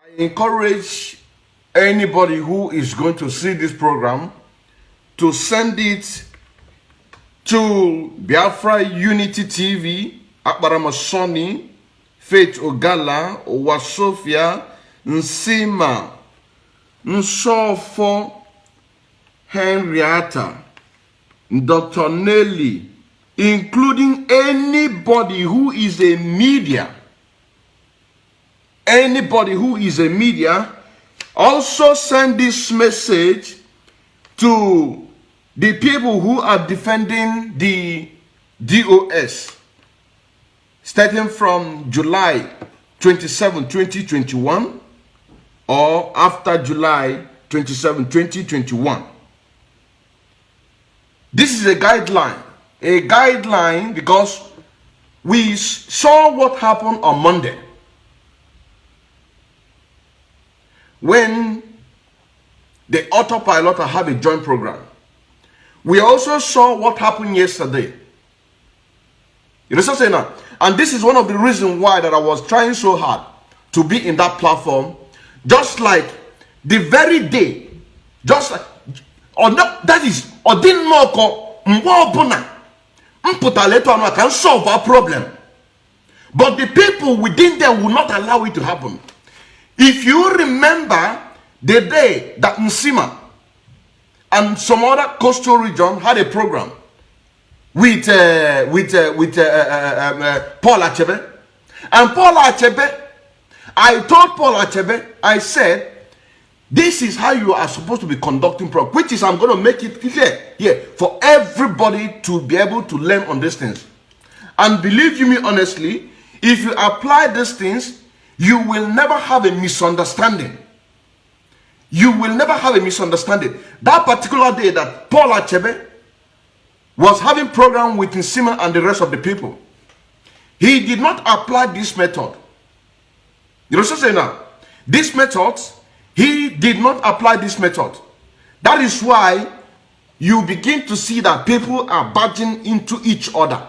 I encourage anybody who is going to see this program to send it to Biafra Unity TV, Akbarama Soni, Faith Ogala, Owasofia, Nsima, Nsofo, Henrietta, Dr. Nelly, including anybody who is a media. Anybody who is a media, also send this message to the people who are defending the DOS, starting from July 27, 2021, or after July 27, 2021. This is a guideline because we saw what happened on Monday when the Autopilot had a joint program. We also saw what happened yesterday. You know what I'm saying now? And this is one of the reasons why that I was trying so hard to be in that platform, just like the very day, just like, or not, that is, or didn't know, can solve our problem. But the people within there will not allow it to happen. If you remember the day that Nsima and some other coastal region had a program with Paul Achebe, and Paul Achebe, I told Paul Achebe, I said, this is how you are supposed to be conducting program, which is, I'm going to make it clear here for everybody to be able to learn on these things. And believe you me honestly, if you apply these things, you will never have a misunderstanding. You will never have a misunderstanding. That particular day that Paul Achebe was having program with Nsima and the rest of the people, he did not apply this method. You know what I'm saying now? This method, he did not apply this method. That is why you begin to see that people are barging into each other.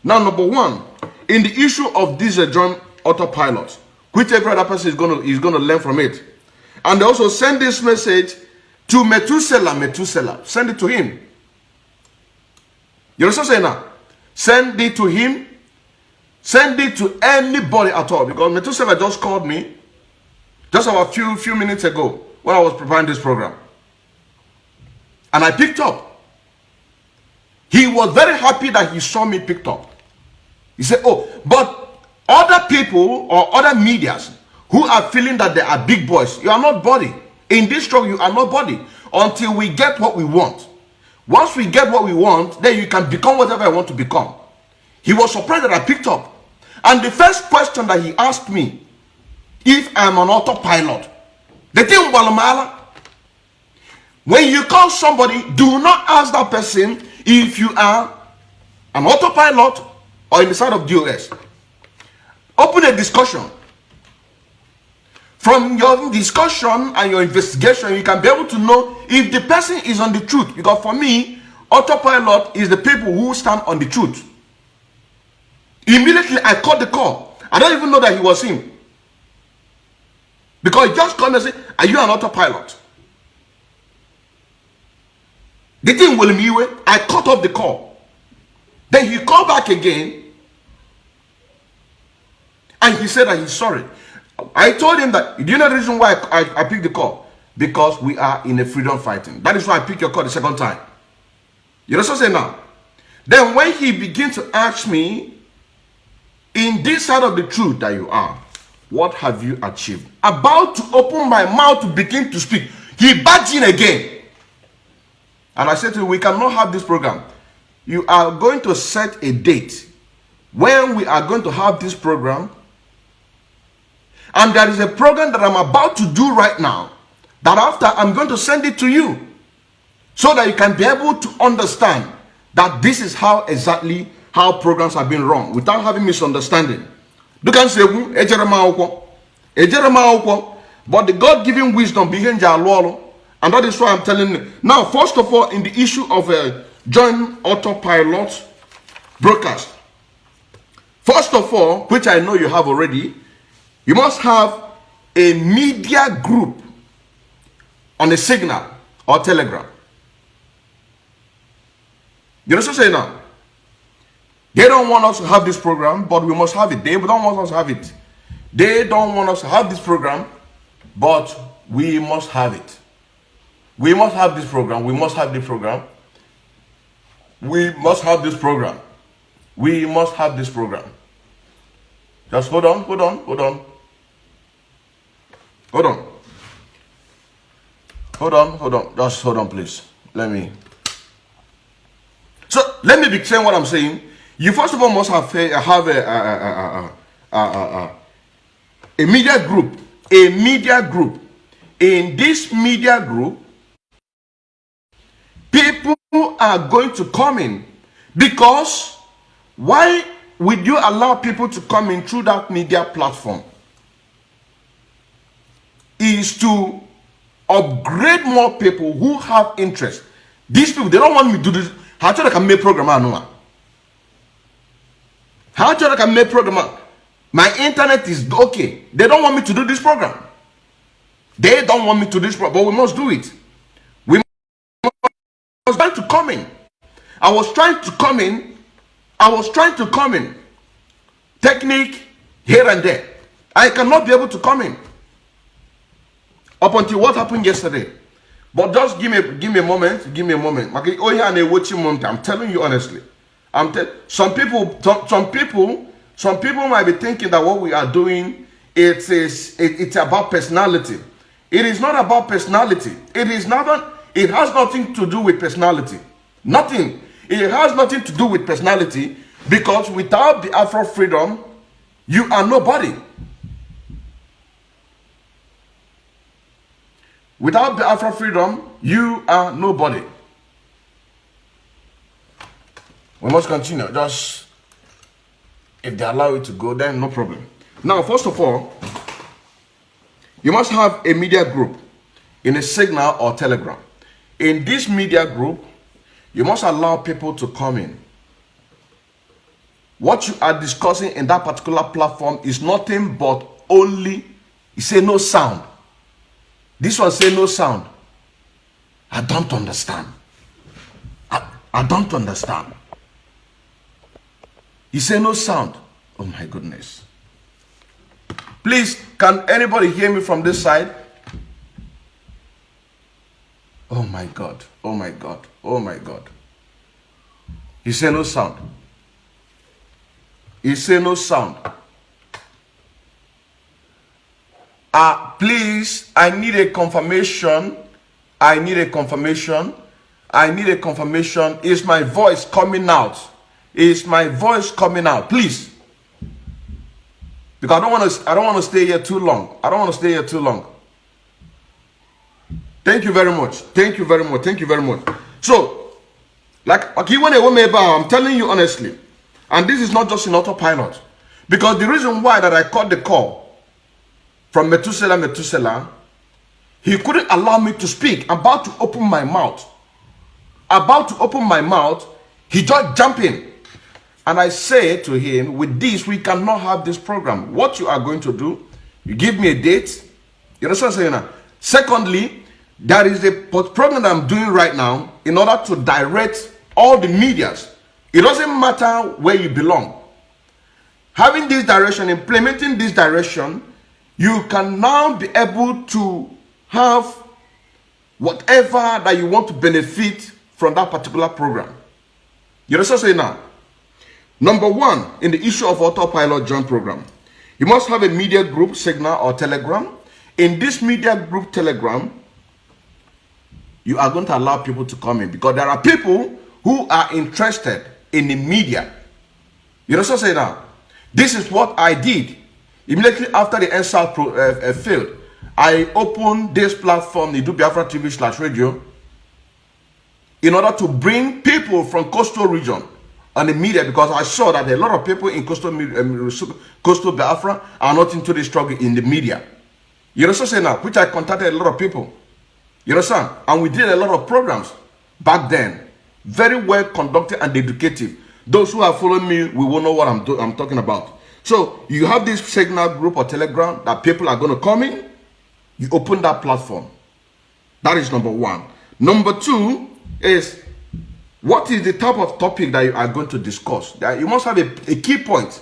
Now, number one, in the issue of this joint autopilot, which every other person is going to learn from it. And they also send this message to Methuselah. Send it to him. You know what I'm saying now? Send it to him. Send it to anybody at all. Because Methuselah just called me just about a few minutes ago when I was preparing this program. And I picked up. He was very happy that he saw me picked up. He said, oh, but other people or other medias who are feeling that they are big boys, you are not body. In this struggle, you are not body until we get what we want. Once we get what we want, then you can become whatever I want to become. He was surprised that I picked up. And the first question that he asked me, if I'm an autopilot, the thing, when you call somebody, do not ask that person if you are an autopilot or in the side of DOS. Open a discussion. From your discussion and your investigation, you can be able to know if the person is on the truth. Because for me, autopilot is the people who stand on the truth. Immediately, I caught the call. I don't even know that he was him. Because he just called me and said, are you an autopilot? The thing will me, I cut off the call. Then he called back again. And he said that he's sorry. I told him that, do you know the reason why I picked the call? Because we are in a freedom fighting. That is why I picked your call the second time. You know what I'm saying now? Then when he began to ask me, in this side of the truth that you are, what have you achieved? About to open my mouth to begin to speak, he barged in again. And I said to him, we cannot have this program. You are going to set a date when we are going to have this program. And there is a program that I'm about to do right now, that after I'm going to send it to you, so that you can be able to understand that this is how exactly how programs have been run, without having misunderstanding. But the God-given wisdom behind Jalwalo, and that is why I'm telling you. Now, first of all, in the issue of a joint autopilot broadcast, first of all, which I know you have already, You must have a media group on a Signal or Telegram. You know what I'm saying now? They don't want us to have this program, but we must have it. They don't want us to have it. They don't want us to have this program, but we must have it. We must have this program. We must have this program. We must have this program. We must have this program. Just hold on. Just hold on, please. Let me be saying what I'm saying. You first of all must have a media group. A media group. In this media group, people are going to come in, because why would you allow people to come in through that media platform? Is to upgrade more people who have interest. These people, they don't want me to do this. How do I can make program? How do I can make program? My internet is okay. They don't want me to do this program. They don't want me to do this program, but we must do it. We must try to come in. I was trying to come in. Technique here and there. I cannot be able to come in. Up until what happened yesterday. But just give me a moment. Okay, oh yeah, and watching moment. I'm telling you honestly. Some people might be thinking that what we are doing it's about personality. It is not about personality. It has nothing to do with personality. Nothing. It has nothing to do with personality, because without the Afro freedom, you are nobody. Without the Afro freedom, you are nobody. We must continue. Just if they allow it to go, then no problem. Now, first of all, you must have a media group in a Signal or Telegram. In this media group, you must allow people to come in. What you are discussing in that particular platform is nothing but only, you say no sound. This one say no sound. I don't understand. I don't understand. You say no sound. Oh my goodness. Please, can anybody hear me from this side? Oh my God. Oh my God. Oh my God. You say no sound. You say no sound. Please, I need a confirmation. I need a confirmation. Is my voice coming out? Is my voice coming out? Please. Because I don't want to stay here too long. Thank you very much. So, like I'm telling you honestly, and this is not just in Autopilot, because the reason why that I caught the call from Methuselah, he couldn't allow me to speak. About to open my mouth, he just jumped in. And I say to him, with this, we cannot have this program. What you are going to do, you give me a date. You understand what I'm saying now? Secondly, there is a program that I'm doing right now in order to direct all the medias. It doesn't matter where you belong. Having this direction, implementing this direction, you can now be able to have whatever that you want to benefit from that particular program. You understand what I'm saying now? Number one, in the issue of Autopilot joint program, you must have a media group, Signal or Telegram. In this media group, Telegram, you are going to allow people to come in, because there are people who are interested in the media. You know what I'm saying now? This is what I did. Immediately after the NSAL failed, I opened this platform, the Biafra TV/radio, in order to bring people from coastal region on the media, because I saw that a lot of people in coastal Biafra are not into the struggle in the media. You know what I'm saying now? Which I contacted a lot of people. You understand? And we did a lot of programs back then. Very well conducted and educative. Those who are following me, we will know what I'm talking about. So you have this signal group or Telegram that people are going to come in. You open that platform. That is number one. Number two is, what is the type of topic that you are going to discuss? That you must have a key point,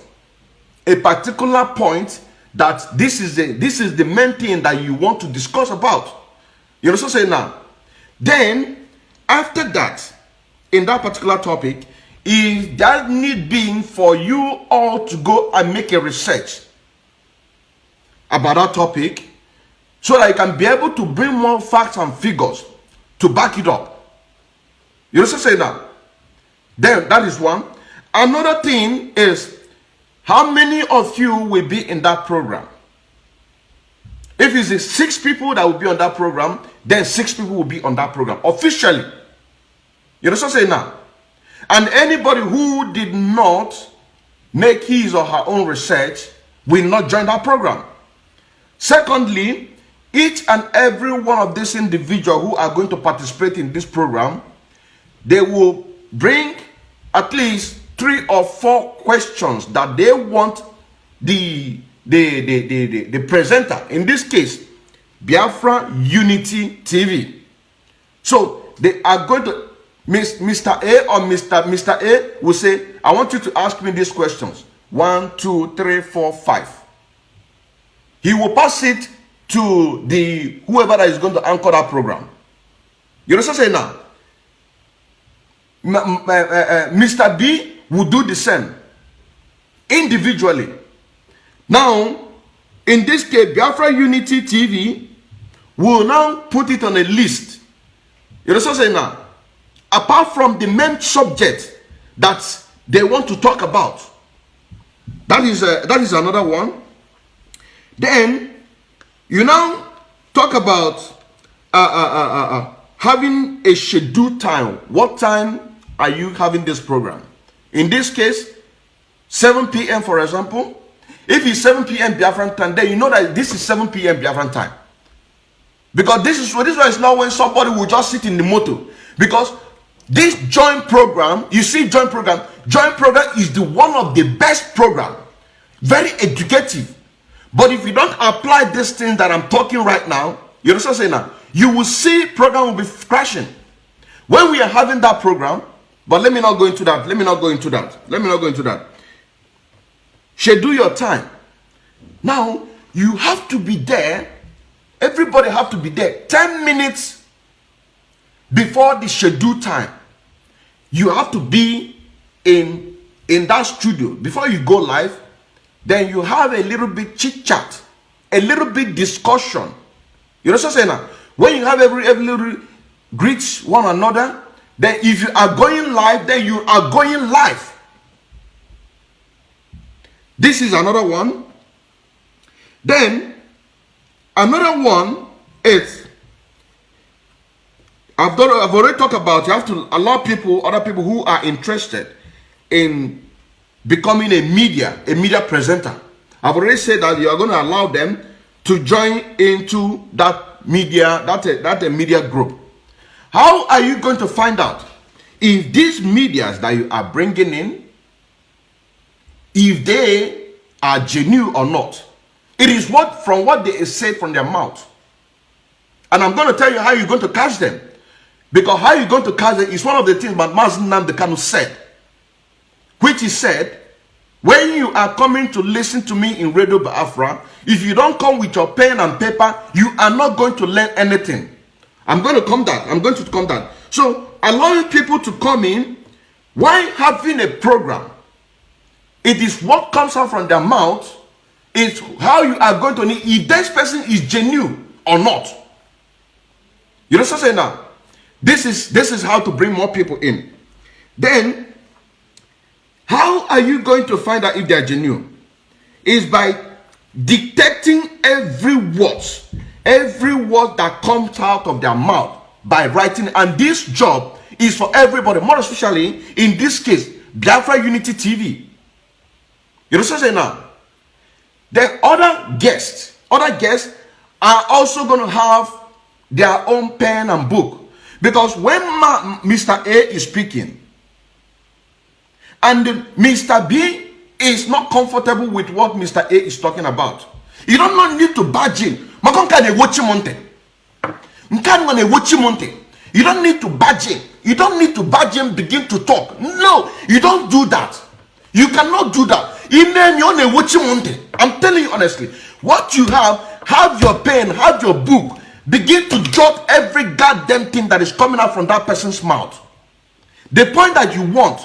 a particular point that this is the main thing that you want to discuss about. You also say now. Then after that, in that particular topic, if that need be for you all to go and make a research about that topic, so that you can be able to bring more facts and figures to back it up. You also say that. Then that is one. Another thing is, how many of you will be in that program? If it's 6 people that will be on that program, then 6 people will be on that program officially. You also say now. And anybody who did not make his or her own research will not join that program. Secondly, each and every one of these individuals who are going to participate in this program, they will bring at least 3 or 4 questions that they want the presenter, in this case, Biafra Unity TV. So they are going to, Mr. A or Mr. A will say, I want you to ask me these questions. 1, 2, 3, 4, 5. He will pass it to the whoever that is going to anchor that program. You understand say now? Mr. B will do the same individually. Now, in this case, Biafra Unity TV will now put it on a list. You understand say now? Apart from the main subject that they want to talk about. That is another one. Then you now talk about having a scheduled time. What time are you having this program? In this case, 7 p.m. for example. If it's 7 p.m. Biafran time, then you know that this is 7 p.m. Biafran time. Because this one is not when somebody will just sit in the motor. Because this joint program, you see joint program is the one of the best program. Very educative. But if you don't apply this thing that I'm talking right now, you understand saying now, you will see program will be crashing. When we are having that program, but let me not go into that. Schedule your time. Now, you have to be there. Everybody have to be there 10 minutes before the scheduled time. You have to be in that studio before you go live. Then you have a little bit chit chat, a little bit discussion. You know what I'm saying now? When you have every little greet one another, then if you are going live, then you are going live. This is another one. Then another one is, I've already talked about, you have to allow other people who are interested in becoming a media presenter. I've already said that you are going to allow them to join into that media, that media group. How are you going to find out if these medias that you are bringing in, if they are genuine or not? It is from what they say from their mouth. And I'm going to tell you how you're going to catch them. Because how you're going to catch them is one of the things that Mazen Nnamdi Kanu said. Which he said, when you are coming to listen to me in Radio Biafra, if you don't come with your pen and paper, you are not going to learn anything. I'm going to come down. So, allowing people to come in, while having a program, it is what comes out from their mouth, it's how you are going to know if this person is genuine or not. You know what I'm saying now? This is how to bring more people in. Then, how are you going to find out if they are genuine? Is by detecting every word that comes out of their mouth by writing. And this job is for everybody, more especially in this case, Biafra Unity TV. You know what I'm saying now? The other guests are also going to have their own pen and book. Because when Mr. A is speaking, and Mr. B is not comfortable with what Mr. A is talking about, you don't need to badge in. You don't need to badge in. You don't need to badge in, begin to talk. No, you don't do that. You cannot do that. I'm telling you honestly, what you have your pen, have your book, begin to jot every goddamn thing that is coming out from that person's mouth. The point that you want.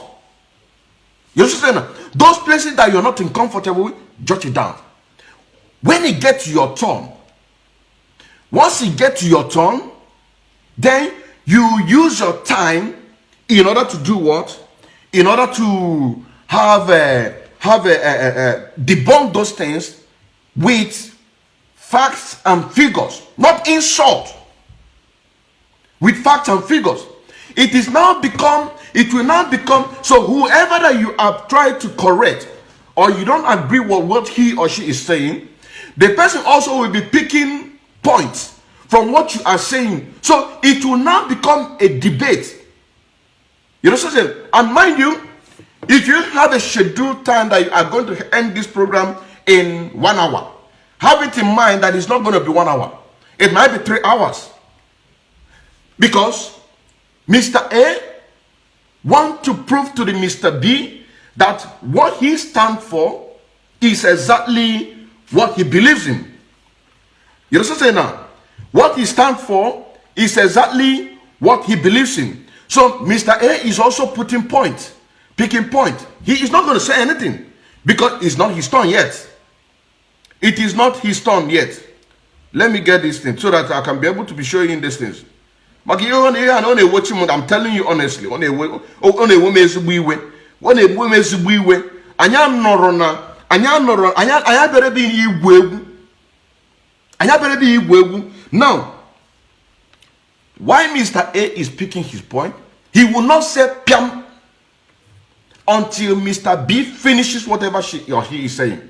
You're just saying those places that you're not uncomfortable with, jot it down. When it gets to your turn, once it gets to your turn, then you use your time in order to do what? In order to debunk those things with facts and figures, not insult. With facts and figures. It will now become, so whoever that you have tried to correct, or you don't agree with what he or she is saying, the person also will be picking points from what you are saying. So it will now become a debate. You know what I'm saying? And mind you, if you have a scheduled time that you are going to end this program in 1 hour, have it in mind that it's not going to be 1 hour. It might be 3 hours. Because Mr. A wants to prove to the Mr. B that what he stands for is exactly what he believes in. You know what I'm saying now? What he stands for is exactly what he believes in. So Mr. A is also picking point. He is not going to say anything because it's not his turn yet. It is not his turn yet. Let me get this thing so that I can be able to be showing you these things. I'm telling you honestly. Now, why Mr. A is picking his point, he will not say piam until Mr. B finishes whatever she or he is saying.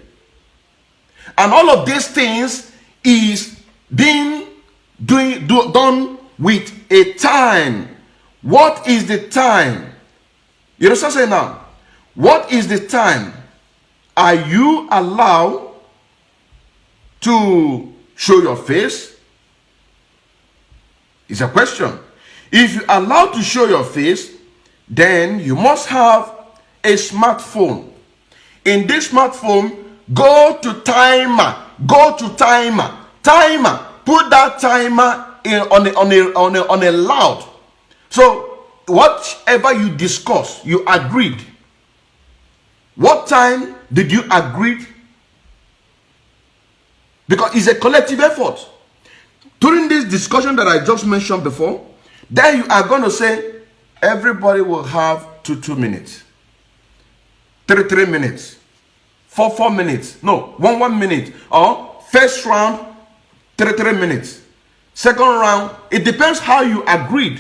And all of these things is being done with a time. What is the time? You know what I'm saying now? What is the time? Are you allowed to show your face? It's a question. If you are allowed to show your face, then you must have a smartphone. In this smartphone, go to timer. Put that timer on a loud. So whatever you discuss, you agreed. What time did you agree? Because it's a collective effort. During this discussion that I just mentioned before, then you are going to say everybody will have 2 minutes, 3 minutes, 4 minutes, no, 1 minute, or first round 3 minutes, second round. It depends how you agreed.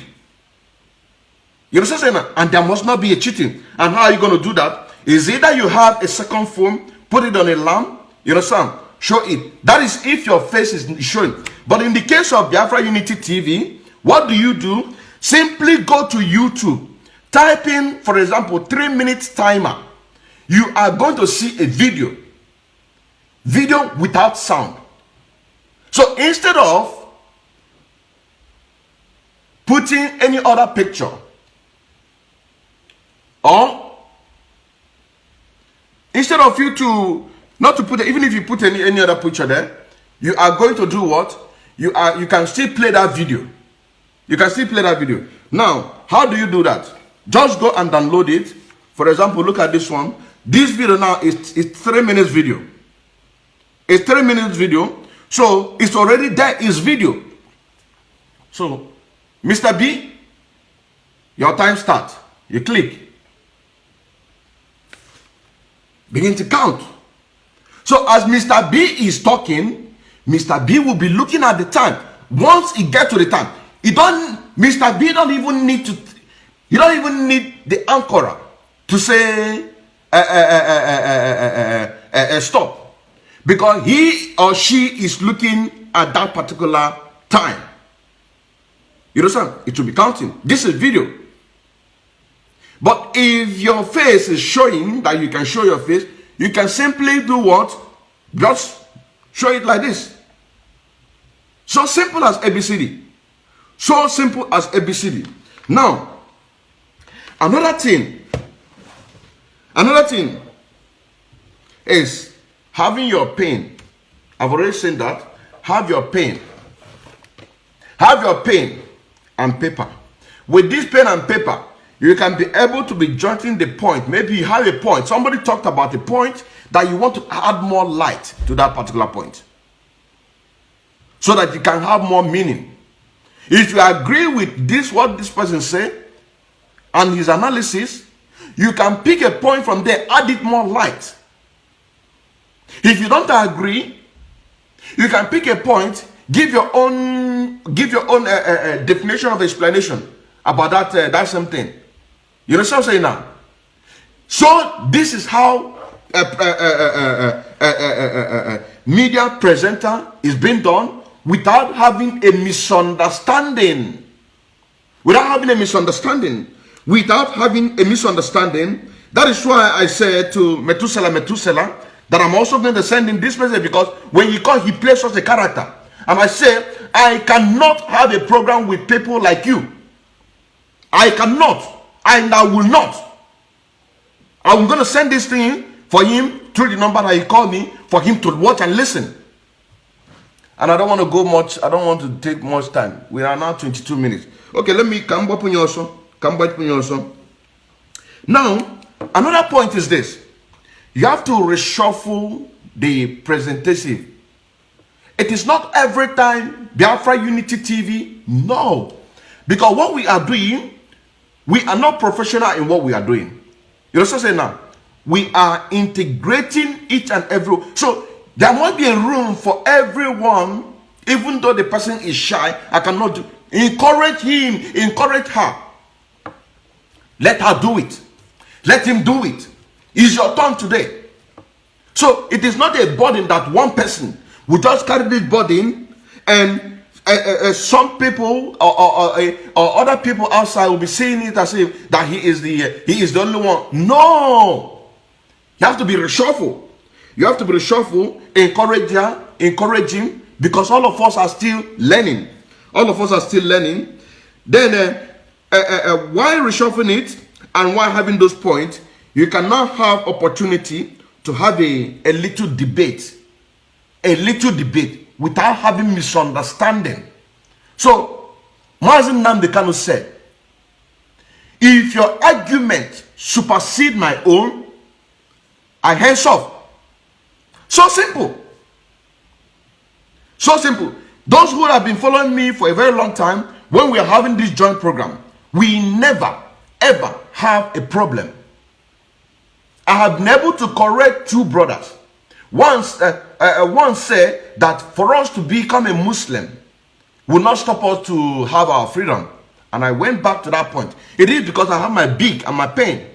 You understand? And there must not be a cheating. And how are you going to do that? Is either you have a second phone, put it on a lamp, you understand? Show it. That is if your face is showing. But in the case of Biafra Unity TV, what do? Simply go to YouTube. Type in, for example, 3 minutes timer. You are going to see a video. Video without sound. So instead of putting any other picture, or instead of you to not to put, even if you put any other picture there, you are going to do what? You can still play that video. You can still play that video. Now, how do you do that? Just go and download it. For example, look at this one. This video now is 3 minutes video. It's 3 minutes video. So it's already there, is video. So Mr. B, your time starts. You click. Begin to count. So as Mr. B is talking, Mr. B will be looking at the time. Once he gets to the time, Mr. B don't even need to, you don't even need the anchorer to say stop. Because he or she is looking at that particular time. You understand? It will be counting. This is video. But if your face is showing that you can show your face, You can simply do what? Just show it like this. So simple as ABCD. So simple as ABCD. Now, another thing is having your pen. I've already said that. Have your pen. Have your pen and paper. With this pen and paper, you can be able to be jotting the point. Maybe you have a point. Somebody talked about a point that you want to add more light to that particular point, so that you can have more meaning. If you agree with this, what this person said, and his analysis, you can pick a point from there, add it more light. If you don't agree, you can pick a point, give your own definition of explanation about that same thing. You know what I'm saying now? So this is how media presenter is being done, without having a misunderstanding. Without having a misunderstanding. That is why I said to Methuselah that I'm also going to send him this message, because when he called, he plays such a character. And I said, I cannot have a program with people like you. I cannot, and I will not. I'm going to send this thing for him through the number that he called me, for him to watch and listen. And I don't want to go much. I don't want to take much time. We are now 22 minutes. Okay, let me come back on you also. Now, another point is this. You have to reshuffle the presentation. It is not every time Biafra Unity TV. No. Because what we are doing, we are not professional in what we are doing. You know what I'm saying now? We are integrating each and every. So there must be a room for everyone, even though the person is shy. I cannot do. Encourage him, encourage her. Let her do it. Let him do it. It's your turn today. So it is not a burden that one person will just carry this burden, and some people or other people outside will be seeing it as if that he is the only one. No, you have to be reshuffled. You have to be reshuffled. Encourage her, encourage him, because all of us are still learning. All of us are still learning. Then while reshuffling it and while having those points, you can now have opportunity to have a little debate. A little debate without having misunderstanding. So, Mazi Nnamdi Kanu said, if your argument supersedes my own, I hands off. So simple. So simple. Those who have been following me for a very long time, when we are having this joint program, we never, ever have a problem. I have been able to correct two brothers. One said that for us to become a Muslim will not stop us to have our freedom. And I went back to that point. It is because I have my beak and my pain.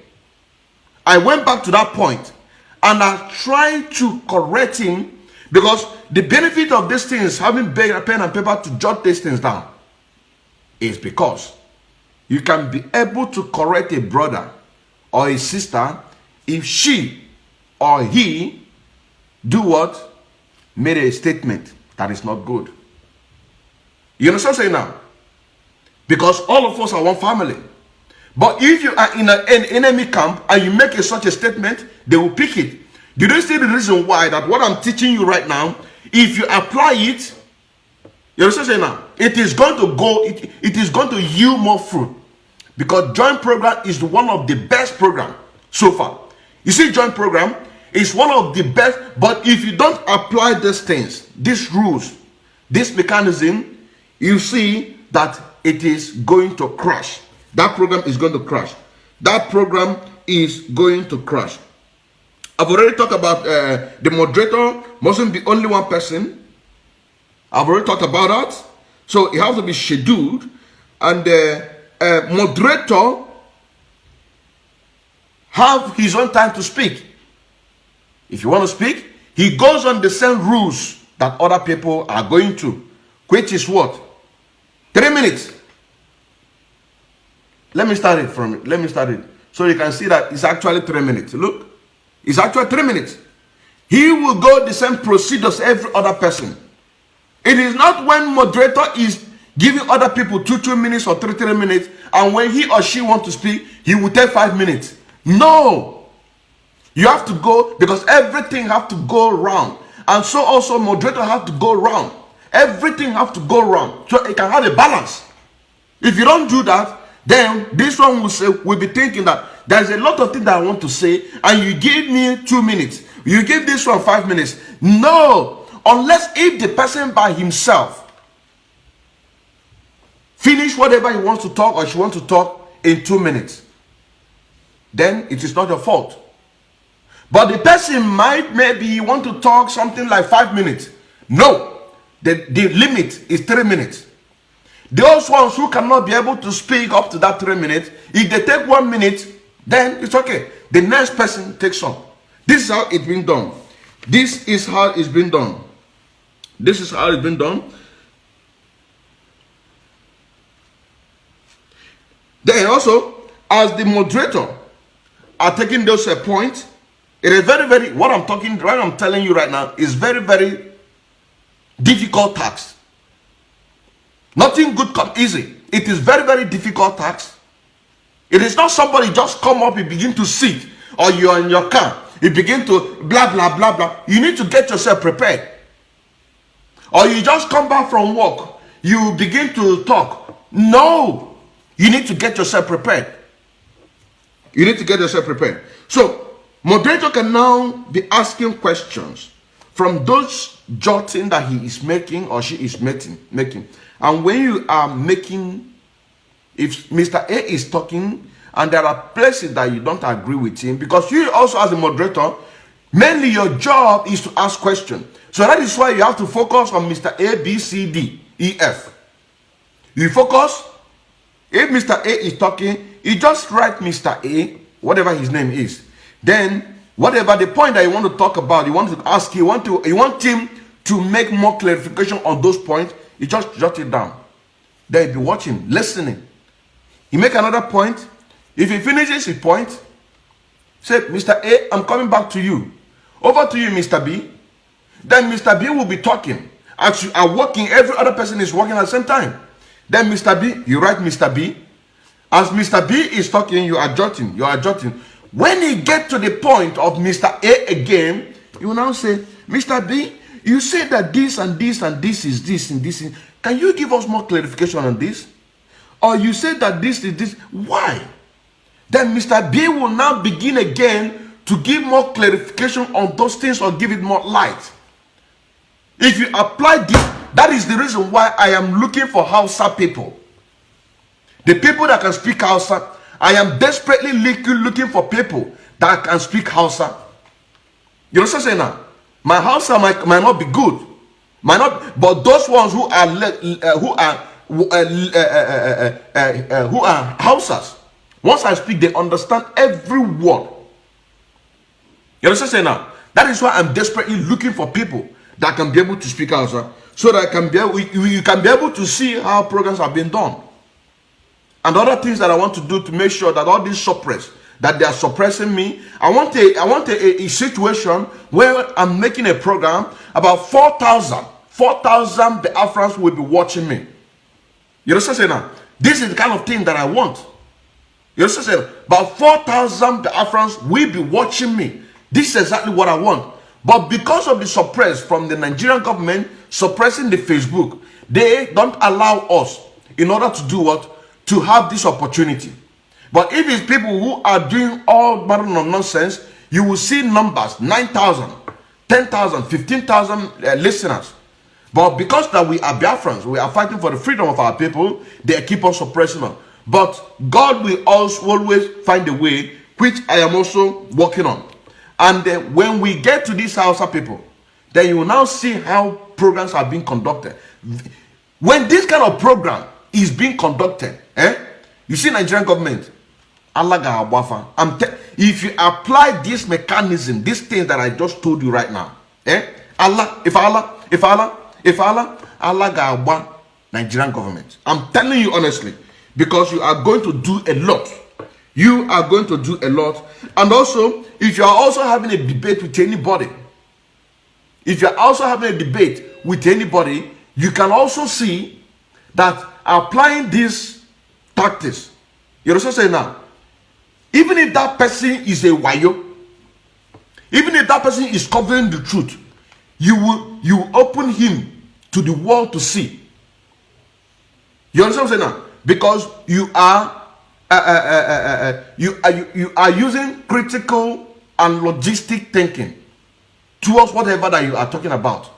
I went back to that point and I tried to correct him, because the benefit of these things, having pen and paper to jot these things down, is because you can be able to correct a brother or a sister if she or he do what? Made a statement that is not good. You understand what I'm saying now? Because all of us are one family. But if you are in an enemy camp and you make such a statement, they will pick it. Do you see the reason why that what I'm teaching you right now, if you apply it, you understand what I'm saying now? It is going to go, it is going to yield more fruit. Because joint program is one of the best programs so far. You see, joint program is one of the best, but if you don't apply these things, these rules, this mechanism, you see that it is going to crash. That program is going to crash. That program is going to crash. I've already talked about the moderator mustn't be only one person. I've already talked about that. So it has to be scheduled. And the moderator have his own time to speak. If you want to speak, he goes on the same rules that other people are going to, which is what? 3 minutes. Let me start it. So you can see that it's actually 3 minutes. Look, It's actually 3 minutes. He will go the same procedures every other person. It is not when moderator is giving other people 2 minutes or 3 minutes, and when he or she wants to speak, he will take 5 minutes. No. You have to go, because everything have to go round. And so also moderator have to go round. Everything have to go round. So it can have a balance. If you don't do that, then this one will be thinking that there's a lot of things that I want to say, and you give me 2 minutes. You give this one 5 minutes. No. Unless if the person by himself finish whatever he wants to talk or she wants to talk in 2 minutes, then it is not your fault. But the person might maybe want to talk something like 5 minutes. No. The limit is 3 minutes. Those ones who cannot be able to speak up to that 3 minutes, if they take 1 minute, then it's okay. The next person takes some. This is how it's been done. This is how it's been done. This is how it's been done. Then also, as the moderator are taking those points, it is very, very, what I'm telling you right now is very, very difficult task. Nothing good comes easy. It is very, very difficult task. It is not somebody just come up and begin to sit, or you're in your car, you begin to blah, blah, blah, blah. You need to get yourself prepared. Or you just come back from work, you begin to talk. No, you need to get yourself prepared. You need to get yourself prepared. So, moderator can now be asking questions from those jotting that he is making or she is making. And when you are making, if Mr. A is talking and there are places that you don't agree with him, because you also as a moderator, mainly your job is to ask questions. So that is why you have to focus on Mr. A, B, C, D, E, F. You focus. If Mr. A is talking, you just write Mr. A, whatever his name is. Then, whatever the point that you want to talk about, you want to ask, you want him to make more clarification on those points, you just jot it down. Then you'll be watching, listening. You make another point. If he finishes his point, say, Mr. A, I'm coming back to you. Over to you, Mr. B. Then Mr. B will be talking. As you are working, every other person is working at the same time. Then Mr. B, you write Mr. B. As Mr. B is talking, you are jotting. When you get to the point of Mr. A again, you will now say, Mr. B, you say that this and this and this is this and this. Can you give us more clarification on this? Or you say that this is this. Why? Then Mr. B will now begin again to give more clarification on those things or give it more light. If you apply this, that is the reason why I am looking for Hausa people. The people that can speak Hausa. I am desperately looking for people that can speak Hausa. You know what I'm saying now? My Hausa might not be good, but those ones who are Hausas, once I speak, they understand every word. You know what I'm saying now? That is why I'm desperately looking for people that can be able to speak Hausa, so that you can be able to see how programs are being done. And other things that I want to do to make sure that all these suppress, that they are suppressing me. I want a situation where I'm making a program, about 4,000 Biafrans will be watching me. You know what I'm saying now? This is the kind of thing that I want. You know what I'm saying? About 4,000 Biafrans will be watching me. This is exactly what I want. But because of the suppress from the Nigerian government suppressing the Facebook, they don't allow us, in order to do what? To have this opportunity. But if it's people who are doing all manner of nonsense, you will see numbers, 9,000, 10,000, 15,000 listeners. But because that we are Biafrans, we are fighting for the freedom of our people, they keep on suppressing us. But God will also always find a way, which I am also working on. And when we get to these Hausa people, then you will now see how programs are being conducted. When this kind of program is being conducted, you see Nigerian government, if you apply this mechanism, these things that I just told you right now, Allah Nigerian government. I'm telling you honestly, because you are going to do a lot. You are going to do a lot. And also, if you are also having a debate with anybody, you can also see that applying these tactics, you also say now, even if that person is a wayo, even if that person is covering the truth, you open him to the world to see. You understand what I'm saying now? Because you are using critical and logistic thinking towards whatever that you are talking about.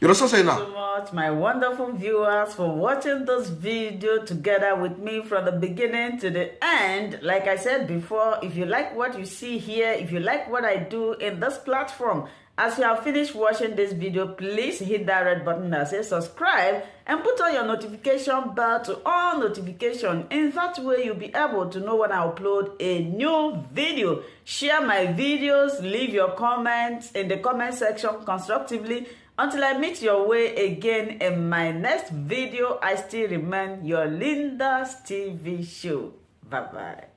You understand what I'm saying now? So much, my wonderful viewers, for watching this video together with me from the beginning to the end. Like I said before, if you like what you see here, if you like what I do in this platform, as you have finished watching this video, please hit that red button that says subscribe and put on your notification bell to all notification. In that way, you'll be able to know when I upload a new video. Share my videos, leave your comments in the comment section constructively. Until I meet your way again in my next video, I still remain your Linda's TV show. Bye-bye.